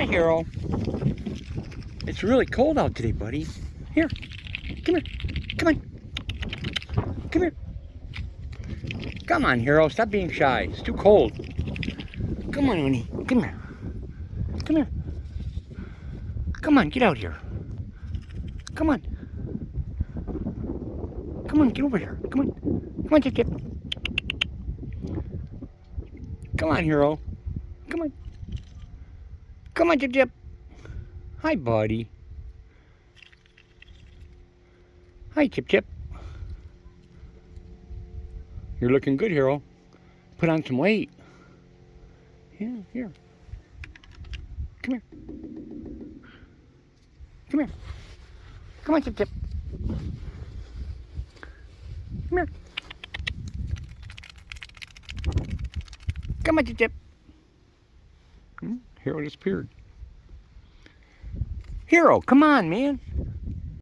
Hi, Hero. It's really cold out today, buddy. Here. Come here. Come on. Come here. Come on, Hero. Stop being shy. It's too cold. Come on, honey. Come here. Come here. Come on, get out here. Come on. Come on, get over here. Come on. Come on, Chip Chip. Come on, Hero. Come on. Come on, Chip Chip. Hi, buddy. Hi, Chip Chip. You're looking good, Hero. Put on some weight. Yeah, here. Come here. Come here. Come on, Chip Chip. Come here. Come on, Chip Chip. Hero disappeared. Hero, come on, man.